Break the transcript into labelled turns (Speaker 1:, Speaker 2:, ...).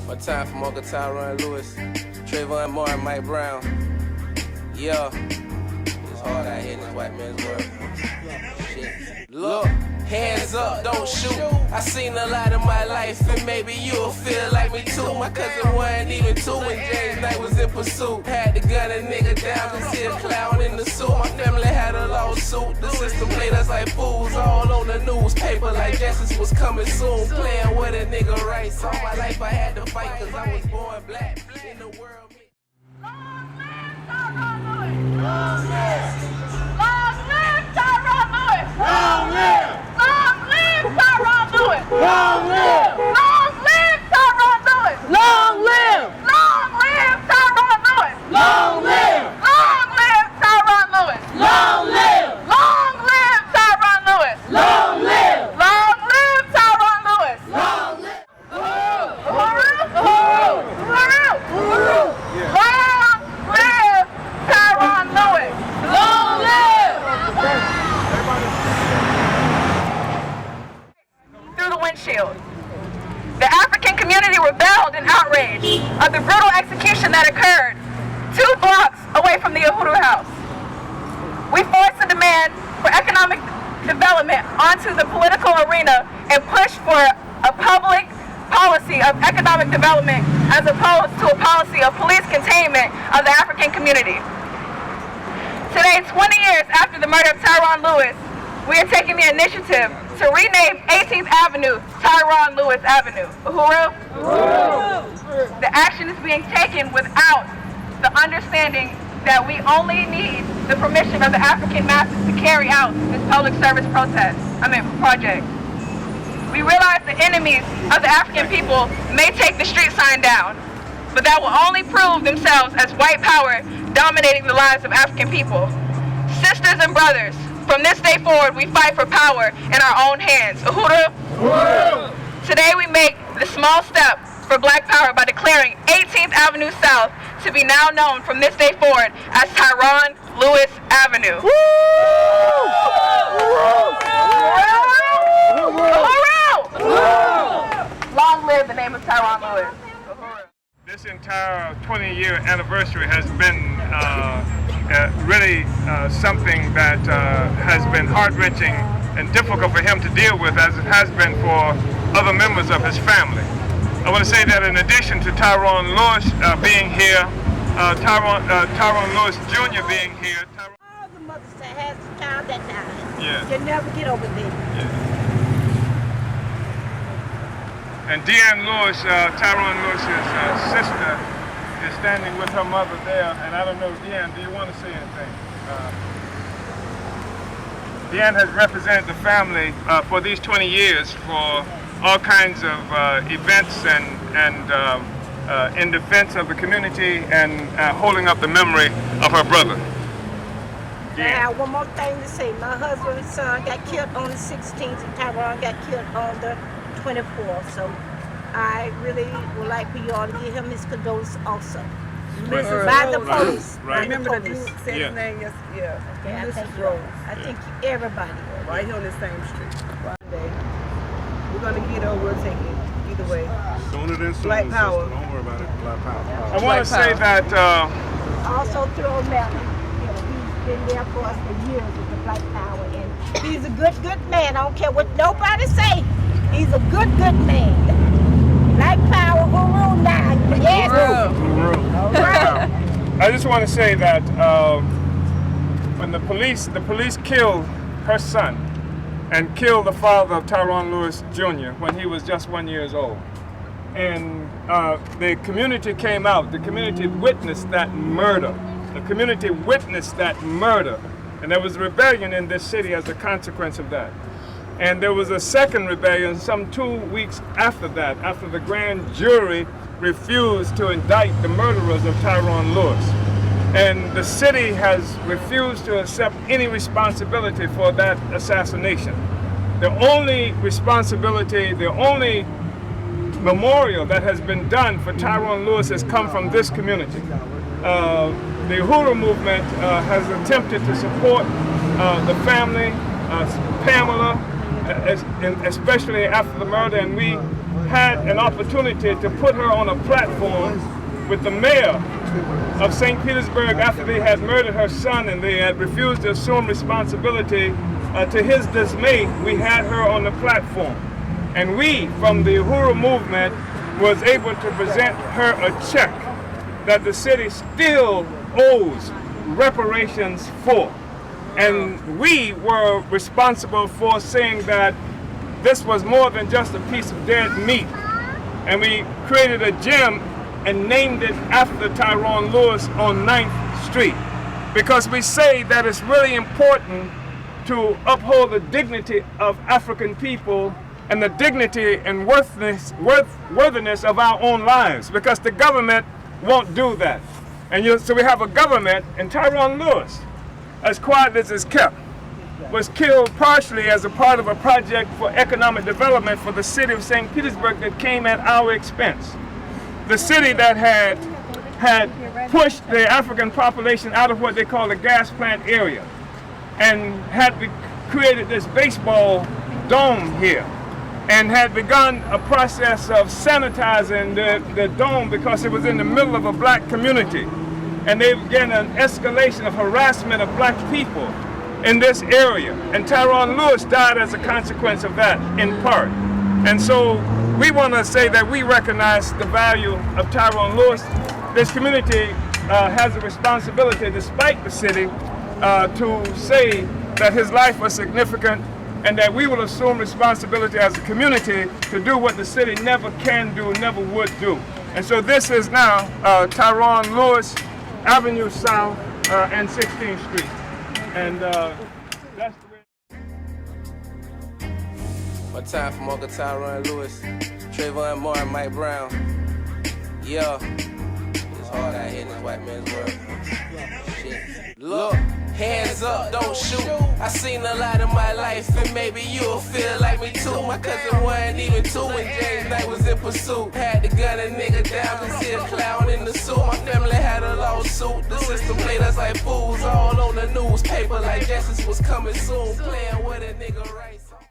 Speaker 1: One time from Uncle Tyron Lewis, Trayvon Martin, Mike Brown. Yeah, it's hard out here in this white man's world. Shit. Look, hands up, don't shoot. I seen a lot of my life, and maybe you'll feel like me too. My cousin wasn't even 2 when James Knight was in pursuit. Had to gun a nigga down cause he a clown in the suit. My family had a lawsuit. The system played us like fools all on the newspaper like justice was coming soon. Playing with a nigga rights. All my life I had to fight cause I was born black in the world.
Speaker 2: Long live Tyron Lewis! Long live! Long live Tyron Lewis! Long live! Long live Tyron Lewis! Long live! Long live Tyron Lewis! Long live! Long live Tyron Lewis! Long live! Long live Tyron Lewis! Long live! Long live Tyron Lewis! Long live! Uhuru! Uhuru! Uhuru! Uhuru! Long live Tyron Lewis! Long live! Through the windshield. The African community rebelled in outrage of the brutal execution that occurred 2 blocks away from the Uhuru house. We forced a demand for economic development onto the political arena and pushed for a public policy of economic development as opposed to a policy of police containment of the African community. Today, 20 years after the murder of Tyron Lewis, we are taking the initiative to rename 18th Avenue Tyron Lewis Avenue. Uhuru? Uhuru. The action is being taken without the understanding that we only need the permission of the African masses to carry out this public service project. We realize the enemies of the African people may take the street sign down, but that will only prove themselves as white power dominating the lives of African people. Sisters and brothers, from this day forward, we fight for power in our own hands. Uhuru? Uhuru. Today we make the small step for black power by declaring 18th Avenue South to be now known from this day forward as Tyron Lewis Avenue. Uhuru. Uhuru. Long live the name of Tyron Lewis.
Speaker 3: This entire 20-year anniversary has been really something that has been heart-wrenching and difficult for him to deal with, as it has been for other members of his family. I want to say that in addition to Tyron Lewis being here, Tyron Lewis Jr. being here.
Speaker 4: All the mothers that has a child that dies,
Speaker 3: yeah.
Speaker 4: You'll never get over this.
Speaker 3: Yeah. And Deanne Lewis, Tyron Lewis's sister, is standing with her mother there. And I don't know, Deanne, do you want to say anything? Deanne has represented the family for these 20 years for all kinds of events and in defense of the community and holding up the memory of her brother.
Speaker 4: I have one more thing to say. My husband's son got killed on the 16th and Tyron got killed on the 24th. So I really would like for you all to give him his condolences also. By the police.
Speaker 3: Right.
Speaker 5: Remember that you said his name yesterday.
Speaker 4: Yeah,
Speaker 5: This is Rose.
Speaker 4: I think everybody.
Speaker 5: Right here on the same street. One day. We're going to get over, we'll take it. Either way.
Speaker 6: Sooner than soon.
Speaker 5: Black power.
Speaker 6: Sister. Don't worry about it. Black power.
Speaker 3: I want to say that
Speaker 4: Also through O'Malley. He's been there for us for years with the Black Power. And he's a good man. I don't care what nobody say. He's a good man. Black Power, Uhuru now. Yes.
Speaker 3: Uhuru. I just want to say that when the police killed her son and killed the father of Tyron Lewis Jr. when he was just 1 year old. And the community came out, the community witnessed that murder. The community witnessed that murder. And there was rebellion in this city as a consequence of that. And there was a second rebellion some 2 weeks after that, after the grand jury refused to indict the murderers of Tyron Lewis. And the city has refused to accept any responsibility for that assassination. The only responsibility, the only memorial that has been done for Tyron Lewis has come from this community. The Uhuru movement has attempted to support the family, Pamela, especially after the murder, and we had an opportunity to put her on a platform with the mayor of St. Petersburg after they had murdered her son and they had refused to assume responsibility. To his dismay, we had her on the platform. And we, from the Uhuru movement, was able to present her a check that the city still owes reparations for. And we were responsible for saying that this was more than just a piece of dead meat. And we created a gym and named it after Tyron Lewis on 9th Street. Because we say that it's really important to uphold the dignity of African people and the dignity and worthiness of our own lives, because the government won't do that. And so we have a government, and Tyron Lewis, as quiet as it's kept, was killed partially as a part of a project for economic development for the city of St. Petersburg that came at our expense. The city that had pushed the African population out of what they call the gas plant area and had created this baseball dome here and had begun a process of sanitizing the dome because it was in the middle of a black community. And they began an escalation of harassment of black people in this area. And Tyron Lewis died as a consequence of that, in part. And so we want to say that we recognize the value of Tyron Lewis. This community has a responsibility, despite the city, to say that his life was significant and that we will assume responsibility as a community to do what the city never can do, never would do. And so this is now Tyron Lewis Avenue South and 16th Street. And that's the way.
Speaker 1: One time from Uncle Tyron Lewis, Trayvon Martin, Mike Brown. Yeah, it's hard out here in this white man's world. Shit. Look, hands up, don't shoot. I seen a lot in my life, and maybe you'll feel like me too. My cousin wasn't even 2 when James Knight was in pursuit. Had to gun a nigga down cause he a clown in the suit. My family had a lawsuit. The system played us like fools all on the newspaper like justice was coming soon. Playing with a nigga right.